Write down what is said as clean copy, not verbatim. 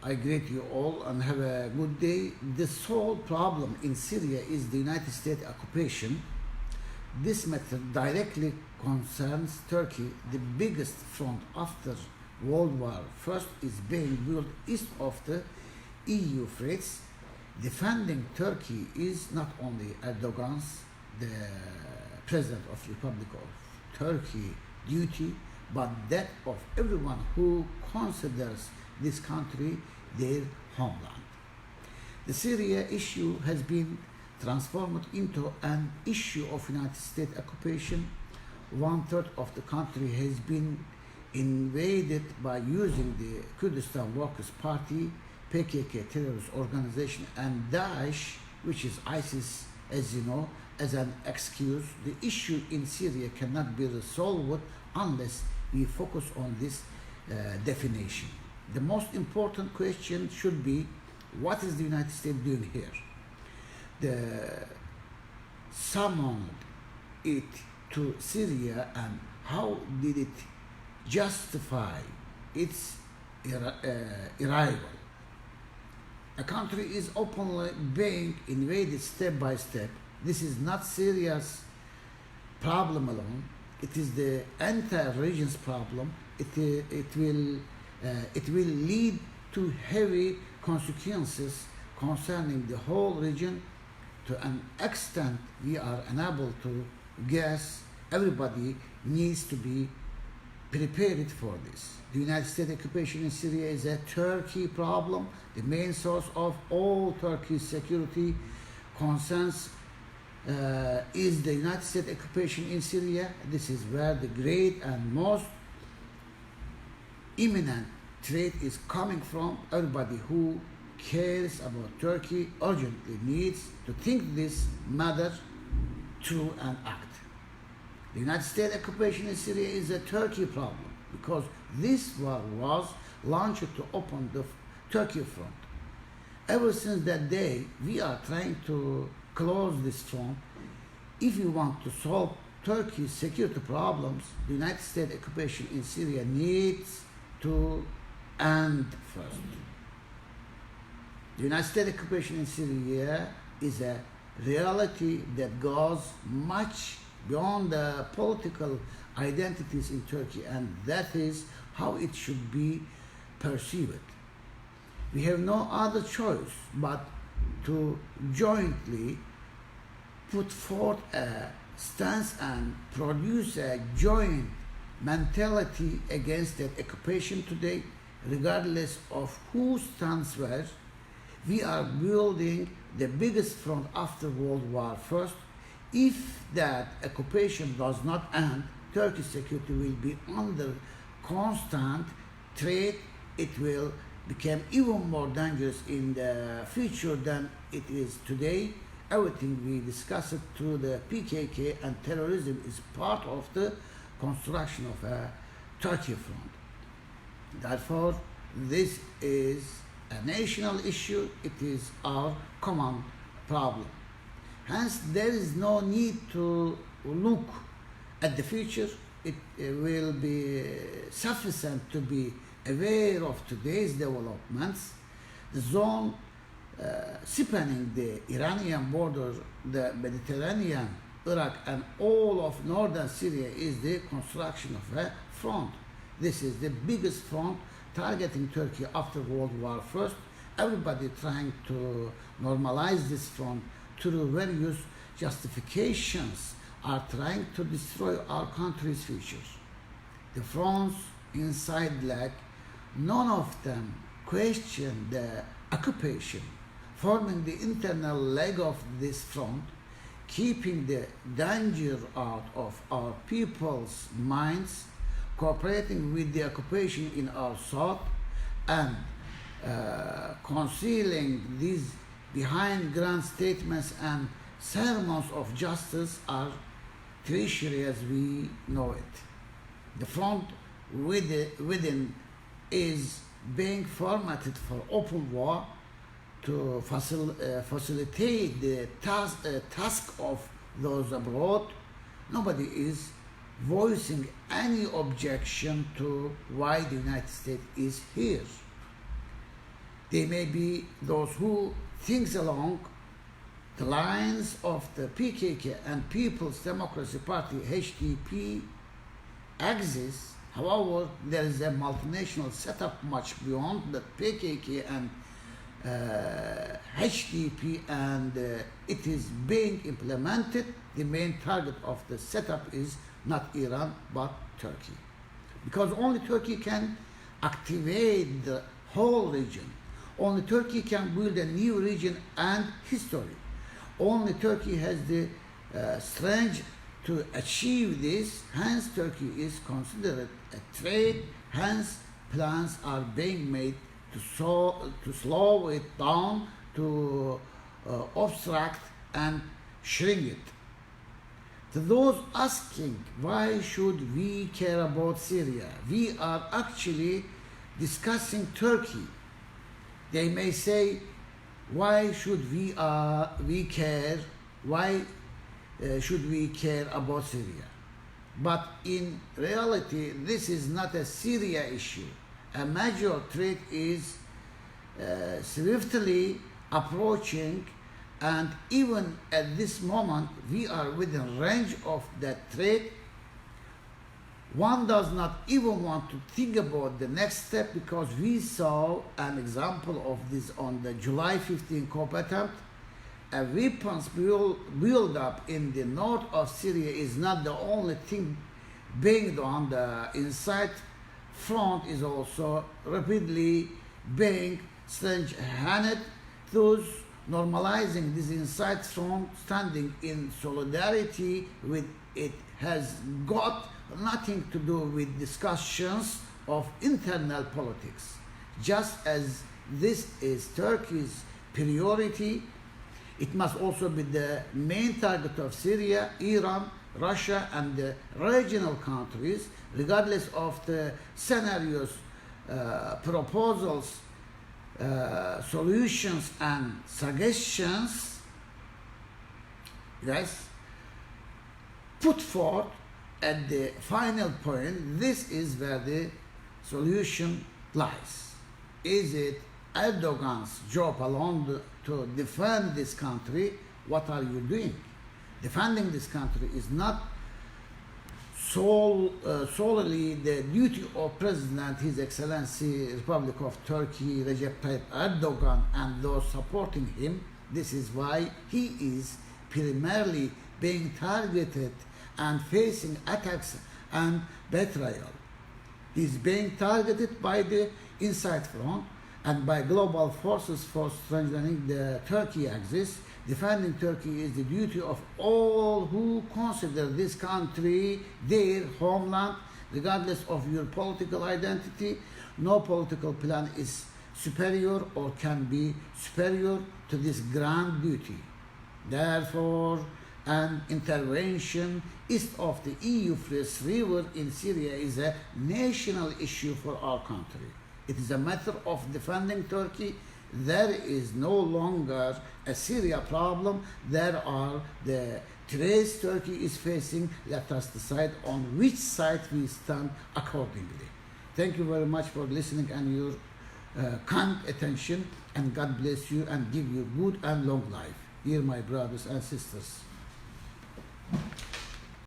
I greet you all and have a good day. The sole problem in Syria is the United States occupation. This matter directly concerns Turkey. The biggest front after World War I is being built east of the EU Euphrates. Defending Turkey is not only Erdogan's, the President of the Republic of Turkey, duty, but that of everyone who considers this country their homeland. The Syria issue has been transformed into an issue of United States occupation. 1/3 of the country has been invaded by using the Kurdistan Workers' Party, PKK terrorist organization, and Daesh, which is ISIS, as you know, as an excuse. The issue in Syria cannot be resolved unless we focus on this definition. The most important question should be, what is the United States doing here? The summoned it to Syria, and how did it justify its arrival? A country is openly being invaded step by step. This is not Syria's problem alone. It is the entire region's problem. It will lead to heavy consequences concerning the whole region to an extent we are unable to guess. Everybody needs to be prepared for this. The United States occupation in Syria is a Turkey problem. The main source of all Turkey's security concerns is the United States occupation in Syria. This is where the great and most imminent threat is coming from. Everybody who cares about Turkey urgently needs to think this matter through and act. The United States occupation in Syria is a Turkey problem because this war was launched to open the Turkey front. Ever since that day, we are trying to close this front. If we want to solve Turkey's security problems, the United States occupation in Syria needs to end first. The United States occupation in Syria is a reality that goes much beyond the political identities in Turkey, and that is how it should be perceived. We have no other choice but to jointly put forth a stance and produce a joint mentality against that occupation today, regardless of who stands where. We are building the biggest front after World War I. If that occupation does not end, Turkish security will be under constant threat. It will become even more dangerous in the future than it is today. Everything we discussed through the PKK and terrorism is part of the construction of a Turkey front. Therefore, this is a national issue. It is our common problem. Hence, there is no need to look at the future. It will be sufficient to be aware of today's developments. The zone spanning the Iranian border, the Mediterranean, Iraq, and all of northern Syria is the construction of a front. This is the biggest front targeting Turkey after World War I. Everybody trying to normalize this front through various justifications are trying to destroy our country's future. The fronts inside leg, none of them question the occupation, forming the internal leg of this front, keeping the danger out of our people's minds, cooperating with the occupation in our south, and concealing these behind grand statements and sermons of justice are treachery as we know it. The front within is being formatted for open war to facilitate the task of those abroad. Nobody is voicing any objection to why the United States is here. They may be those who think along the lines of the PKK and People's Democracy Party (HDP) axis. However, there is a multinational setup much beyond the PKK and HDP, and it is being implemented. The main target of the setup is not Iran but Turkey, because only Turkey can activate the whole region. Only Turkey can build a new region and history. Only Turkey has the strength to achieve this. Hence, Turkey is considered a threat. Hence, plans are being made to slow it down, to obstruct and shrink it. To those asking why should we care about Syria, we are actually discussing Turkey. They may say, why should we care? Why should we care about Syria? But in reality, this is not a Syria issue. A major threat is swiftly approaching, and even at this moment, we are within range of that threat. One does not even want to think about the next step, because we saw an example of this on the July 15 coup attempt. A weapons build-up in the north of Syria is not the only thing being done. The inside front is also rapidly being strengthened, thus normalizing this inside front. Standing in solidarity with it has got nothing to do with discussions of internal politics. Just as this is Turkey's priority, it must also be the main target of Syria, Iran, Russia, and the regional countries, regardless of the scenarios, proposals, solutions, and suggestions. Yes, put forth at the final point. This is where the solution lies. Is it Erdogan's job alone to defend this country? What are you doing? Defending this country is not solely the duty of President, His Excellency Republic of Turkey, Recep Tayyip Erdogan, and those supporting him. This is why he is primarily being targeted and facing attacks and betrayal. He is being targeted by the inside front and by global forces for strengthening the Turkey axis. Defending Turkey is the duty of all who consider this country their homeland, regardless of your political identity. No political plan is superior or can be superior to this grand duty. Therefore, an intervention east of the Euphrates River in Syria is a national issue for our country. It is a matter of defending Turkey. There is no longer a Syria problem. There are the threats Turkey is facing. Let us decide on which side we stand accordingly. Thank you very much for listening and your kind attention, and God bless you and give you good and long life. Dear my brothers and sisters.